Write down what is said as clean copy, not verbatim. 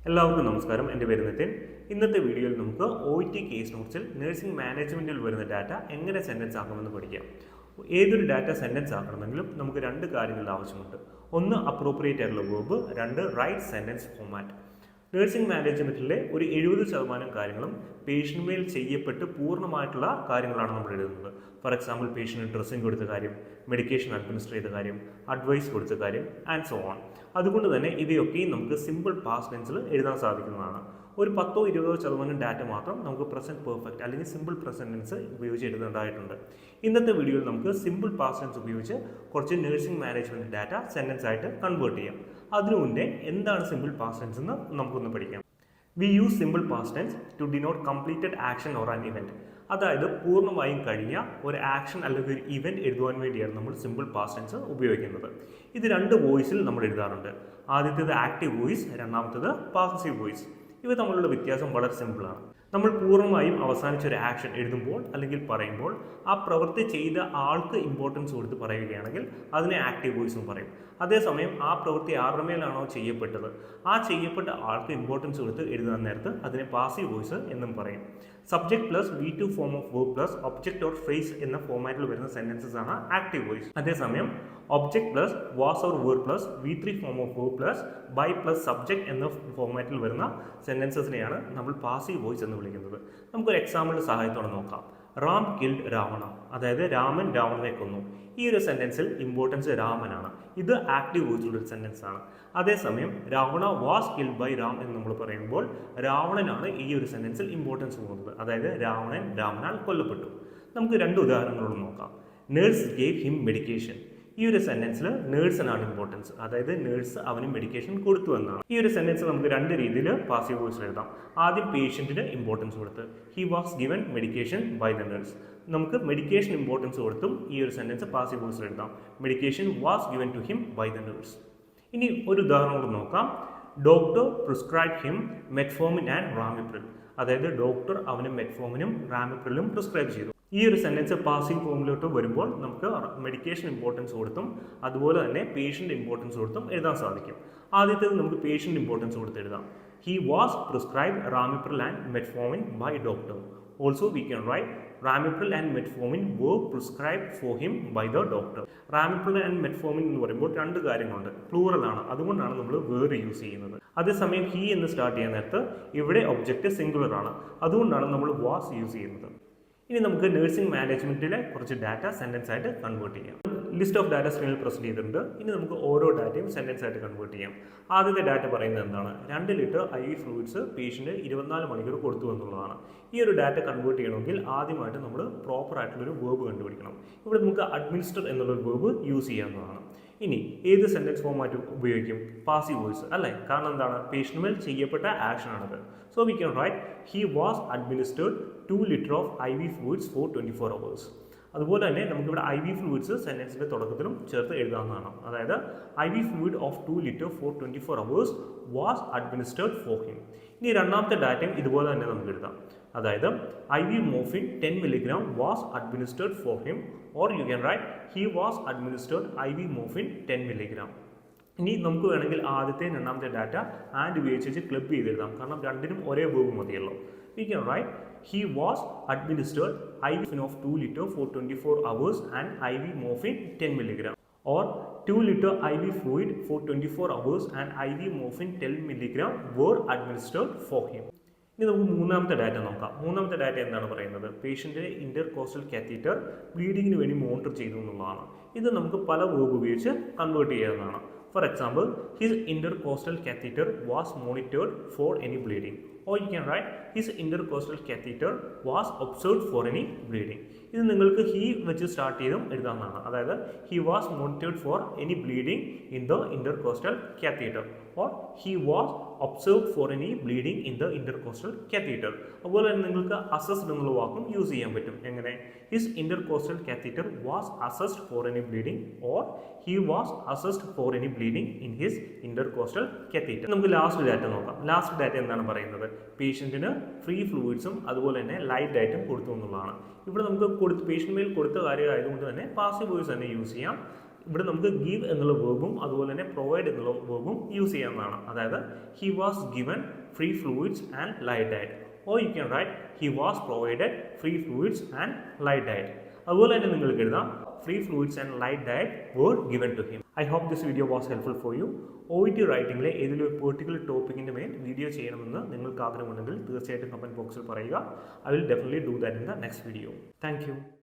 എല്ലാവർക്കും നമസ്കാരം. എൻ്റെ പേര് നിതിൻ. ഇന്നത്തെ വീഡിയോയിൽ നമുക്ക് OET കേസ് നോട്ട്സിൽ നഴ്സിംഗ് മാനേജ്മെൻറ്റിൽ വരുന്ന ഡാറ്റ എങ്ങനെ സെൻറ്റൻസ് ആക്കാമെന്ന് പഠിക്കാം. ഏതൊരു ഡാറ്റ സെൻറ്റൻസ് ആക്കണമെങ്കിലും നമുക്ക് രണ്ട് കാര്യങ്ങളുടെ ആവശ്യമുണ്ട്. ഒന്ന് അപ്രോപ്രിയേറ്റ് ആയിട്ടുള്ള വേർബ്, രണ്ട് റൈറ്റ് സെൻറ്റൻസ് ഫോമാറ്റ്. നഴ്സിംഗ് മാനേജ്മെൻറ്റിലെ ഒരു 70% കാര്യങ്ങളും പേഷ്യൻറ്റ് ചെയ്യപ്പെട്ട് പൂർണ്ണമായിട്ടുള്ള കാര്യങ്ങളാണ് നമ്മൾ എഴുതുന്നത്. ഫോർ എക്സാമ്പിൾ പേഷ്യൻറ്റ് ഡ്രസ്സിങ് കൊടുത്ത കാര്യം, മെഡിക്കേഷൻ അഡ്മിനിസ്റ്റർ ചെയ്ത കാര്യം, അഡ്വൈസ് കൊടുത്ത കാര്യം ആൻഡ് സോ ഓൺ. അതുകൊണ്ട് തന്നെ ഇവയൊക്കെയും നമുക്ക് സിമ്പിൾ പാസ്റ്റ് ടെൻസിൽ എഴുതാൻ സാധിക്കുന്നതാണ്. ഒരു 10-20% ഡാറ്റ മാത്രം നമുക്ക് പ്രസൻറ്റ് പെർഫെക്റ്റ് അല്ലെങ്കിൽ സിമ്പിൾ പ്രസൻറ്റ് ടെൻസ് ഉപയോഗിച്ച് എഴുതേണ്ടതായിട്ടുണ്ട്. ഇന്നത്തെ വീഡിയോയിൽ നമുക്ക് സിമ്പിൾ പാസ്റ്റ് ടെൻസ് ഉപയോഗിച്ച് കുറച്ച് നഴ്സിംഗ് മാനേജ്മെൻറ്റ് ഡാറ്റ സെൻറ്റൻസ് ആയിട്ട് കൺവേർട്ട് ചെയ്യാം. അതിനു മുന്നേ എന്താണ് സിമ്പിൾ പാസ്റ്റ് ടെൻസ് എന്ന് നമുക്കൊന്ന് പഠിക്കാം. We use simple past tense to denote completed action or an event. അതായത് പൂർണ്ണമായും കഴിഞ്ഞ ഒരു ആക്ഷൻ അല്ലെങ്കിൽ ഒരു ഇവൻറ്റ് എഴുതുവാൻ വേണ്ടിയാണ് നമ്മൾ സിമ്പിൾ പാസ്റ്റ് ടെൻസ് ഉപയോഗിക്കുന്നത്. ഇത് രണ്ട് വോയിസിൽ നമ്മൾ എഴുതാറുണ്ട്. ആദ്യത്തേത് ആക്റ്റീവ് വോയിസ്, രണ്ടാമത്തേത് പാസീവ് വോയിസ്. ഇവ തമ്മിലുള്ള വ്യത്യാസം വളരെ സിമ്പിളാണ്. നമ്മൾ പൂർണ്ണമായും അവസാനിച്ച ഒരു ആക്ഷൻ എഴുതുമ്പോൾ അല്ലെങ്കിൽ പറയുമ്പോൾ ആ പ്രവൃത്തി ചെയ്ത ആൾക്ക് ഇമ്പോർട്ടൻസ് കൊടുത്ത് പറയുകയാണെങ്കിൽ അതിനെ ആക്റ്റീവ് വോയിസ് എന്ന് പറയും. അതേസമയം ആ പ്രവൃത്തി ആരുടെ മേലാണോ ചെയ്യപ്പെട്ടത് ആ ചെയ്യപ്പെട്ട ആൾക്ക് ഇമ്പോർട്ടൻസ് കൊടുത്ത് എഴുതാൻ നേരത്ത് അതിനെ പാസീവ് വോയിസ് എന്നും പറയും. Subject plus V2 form of verb plus object or phrase എന്ന ഫോമാറ്റിൽ വരുന്ന സെൻറ്റൻസസ് ആണ് ആക്റ്റീവ് വോയിസ്. അതേസമയം object plus was or verb plus V3 form of verb plus by plus subject എന്ന ഫോമാറ്റിൽ വരുന്ന സെൻറ്റൻസസിനെയാണ് നമ്മൾ പാസീവ് വോയിസ് എന്ന് വിളിക്കുന്നത്. നമുക്കൊരു എക്സാമ്പിളിൻ്റെ സഹായത്തോടെ നോക്കാം. റാം കിൽഡ് രാവണ, അതായത് രാമൻ രാവണനെ കൊന്നു. ഈ ഒരു സെൻറ്റൻസിൽ ഇമ്പോർട്ടൻസ് രാമനാണ്. ഇത് ആക്റ്റീവ് വോയിസിലുള്ള ഒരു സെൻറ്റൻസ് ആണ്. അതേസമയം Ravana was killed by Ram എന്ന് നമ്മൾ പറയുമ്പോൾ രാവണനാണ് ഈ ഒരു സെൻറ്റൻസിൽ ഇമ്പോർട്ടൻസ് പോകുന്നത്. അതായത് രാവണൻ രാമനാൽ കൊല്ലപ്പെട്ടു. നമുക്ക് രണ്ട് ഉദാഹരണങ്ങളോട് നോക്കാം. Nurse gave him medication. ഈ ഒരു സെൻറ്റൻസിൽ നേഴ്സിനാണ് ഇമ്പോർട്ടൻസ്, അതായത് നേഴ്സ് അവന് മെഡിക്കേഷൻ കൊടുത്തു എന്നാണ്. ഈ ഒരു സെൻറ്റൻസ് നമുക്ക് രണ്ട് രീതിയിൽ പാസീവ് വോയിസിൽ എഴുതാം. ആദ്യം പേഷ്യൻറ്റിന് ഇമ്പോർട്ടൻസ് കൊടുത്ത് he was given medication by the nurse. നമുക്ക് മെഡിക്കേഷൻ ഇമ്പോർട്ടൻസ് കൊടുത്തും ഈ ഒരു സെൻറ്റൻസ് പാസീവ് വോയിസിൽ എഴുതാം. Medication was given to him by the nurse. ഇനി ഒരു ഉദാഹരണം കൂടി നോക്കാം. Doctor prescribe him metformin and ramipril. അതായത് ഡോക്ടർ അവന് മെറ്റ്ഫോമിനും റാമിപ്രിലും പ്രിസ്ക്രൈബ് ചെയ്തു. ഈ ഒരു സെൻറ്റൻസ് പാസീവ് ഫോമിലോട്ട് വരുമ്പോൾ നമുക്ക് മെഡിക്കേഷൻ ഇമ്പോർട്ടൻസ് കൊടുത്തും അതുപോലെ തന്നെ പേഷ്യൻ്റ് ഇമ്പോർട്ടൻസ് കൊടുത്തും എഴുതാൻ സാധിക്കും. ആദ്യത്തേത് നമുക്ക് പേഷ്യൻ്റ് ഇമ്പോർട്ടൻസ് കൊടുത്ത് എഴുതാം. He was prescribe ramipril and metformin by doctor. Also we can write ramipril and metformin were prescribe for him by the doctor. Ramipril and metformin എന്ന് പറയുമ്പോൾ രണ്ട് കാര്യങ്ങളുണ്ട്, പ്ലൂറലാണ്, അതുകൊണ്ടാണ് നമ്മൾ വേർ യൂസ് ചെയ്യുന്നത്. അതേസമയം ഹി എന്ന് സ്റ്റാർട്ട് ചെയ്യാൻ നേരത്ത് ഇവിടെ ഒബ്ജക്റ്റ് സിംഗുലർ ആണ്, അതുകൊണ്ടാണ് നമ്മൾ വാസ് യൂസ് ചെയ്യുന്നത്. ഇനി നമുക്ക് നഴ്സിംഗ് മാനേജ്മെൻറ്റിലെ കുറച്ച് ഡാറ്റ സെൻറ്റൻസ് ആയിട്ട് കൺവേർട്ട് ചെയ്യാം. ലിസ്റ്റ് ഓഫ് ഡാറ്റ സ്ക്രീനിൽ പ്രസൻറ്റ് ചെയ്തിട്ടുണ്ട്. ഇനി നമുക്ക് ഓരോ ഡാറ്റയും സെൻറ്റൻസ് ആയിട്ട് കൺവേർട്ട് ചെയ്യാം. ആദ്യത്തെ ഡാറ്റ പറയുന്നത് എന്താണ്? 2 ലിറ്റർ IV ഫ്ലൂയിഡ്സ് പേഷ്യൻ്റ് 24 മണിക്കൂർ കൊടുത്തു എന്നുള്ളതാണ്. ഈ ഒരു ഡാറ്റ കൺവേർട്ട് ചെയ്യണമെങ്കിൽ ആദ്യമായിട്ട് നമ്മൾ പ്രോപ്പർ ആയിട്ടുള്ളൊരു വേർബ് കണ്ടുപിടിക്കണം. ഇവിടെ നമുക്ക് അഡ്മിനിസ്റ്റർ എന്നുള്ളൊരു വേർബ് യൂസ് ചെയ്യാവുന്നതാണ്. ഇനി ഏത് സെൻറ്റൻസ് ഫോമാറ്റ് ഉപയോഗിക്കും? പാസീവ് വോയിസ് അല്ലേ? കാരണം എന്താണ്? പേഷ്യൻ്റ് മേൽ ചെയ്യപ്പെട്ട ആക്ഷൻ ആണത്. So we can write he was administered 2 litre of IV fluids for 24 hours. അതുപോലെ തന്നെ നമുക്കിവിടെ IV ഫ്ലൂയിഡ്സ് സെൻറ്റൻസിൻ്റെ തുടക്കത്തിലും ചേർത്ത് എഴുതാവുന്നതാണ്. അതായത് IV fluid of 2 litre for 24 hours was administered for him. ഇനി രണ്ടാമത്തെ ഡാറ്റയും ഇതുപോലെ തന്നെ നമുക്ക് എഴുതാം. അതായത് IV morphine 10 mg was administered for him, or you can write he was administered IV morphine 10 mg. ഇനി നമുക്ക് വേണമെങ്കിൽ ആദ്യത്തെ രണ്ടാമത്തെ ഡാറ്റ ആൻഡ് ഉപയോഗിച്ച് ക്ലബ് ചെയ്ത് എഴുതാം, കാരണം രണ്ടിനും ഒരേ വേർബ് മതിയല്ലോ. V can right he was administered IV of 2 liter for 24 hours and IV morphine 10 mg, or 2 liter IV fluid for 24 hours and IV morphine 10 mg were administered for him. ഇനി നമുക്ക് മൂന്നാമത്തെ data നോക്കാം. മൂന്നാമത്തെ data എന്താണ് പറയുന്നത്? പേഷ്യൻറ്റിൻ്റെ intercostal catheter ബ്ലീഡിങ്ങിന് വേണ്ടി monitor ചെയ്തു എന്നുള്ളതാണ്. ഇത് നമുക്ക് പല വേർബ് ഉപയോഗിച്ച് കൺവേർട്ട് ചെയ്യാവുന്നതാണ്. For example, his intercostal catheter was monitored for any bleeding. Or you can write his intercostal catheter was observed for any bleeding. ഇത് നിങ്ങൾക്ക് he വെച്ച് സ്റ്റാർട്ട് ചെയ്തും എഴുതാവുന്നതാണ്. അതായത് he was monitored for any bleeding in the intercostal catheter, or he was observed for any bleeding in the intercostal catheter. അതുപോലെ തന്നെ നിങ്ങൾക്ക് assessed എന്നുള്ള വാക്കും യൂസ് ചെയ്യാൻ പറ്റും. എങ്ങനെ? his intercostal catheter was assessed for any bleeding, or he was assessed for any bleeding in his intercostal catheter. നമുക്ക് last data നോക്കാം. ലാസ്റ്റ് ഡാറ്റ എന്താണ് പറയുന്നത്? പേഷ്യൻറ്റിന് ഫ്രീ ഫ്ലൂയിഡ്സും അതുപോലെ തന്നെ ലൈറ്റ് ഡയറ്റും കൊടുത്തു എന്നുള്ളതാണ്. ഇവിടെ നമുക്ക് പേഷ്യൻ്റ് മേൽ കൊടുത്ത കാര്യമായതുകൊണ്ട് തന്നെ പാസീവ് വോയിസ് തന്നെ യൂസ് ചെയ്യാം. ഇവിടെ നമുക്ക് ഗീവ് എന്നുള്ള വേർബും അതുപോലെ തന്നെ പ്രൊവൈഡ് എന്നുള്ള വേർബും യൂസ് ചെയ്യാവുന്നതാണ്. അതായത് he was given free fluids and light diet, or you can write he was provided free fluids and light diet. അതുപോലെ തന്നെ നിങ്ങൾക്ക് എഴുതാം free fluids and light diet were given to him. I hope this video was helpful for you. OET റൈറ്റിംഗിലെ ഏതെങ്കിലും ഒരു particular ടോപ്പിക്കിൻ്റെ മേൽ video ചെയ്യണമെന്ന് നിങ്ങൾക്ക് ആഗ്രഹമുണ്ടെങ്കിൽ തീർച്ചയായിട്ടും കമൻറ്റ് ബോക്സിൽ പറയുക. I will definitely do that in the next video. Thank you.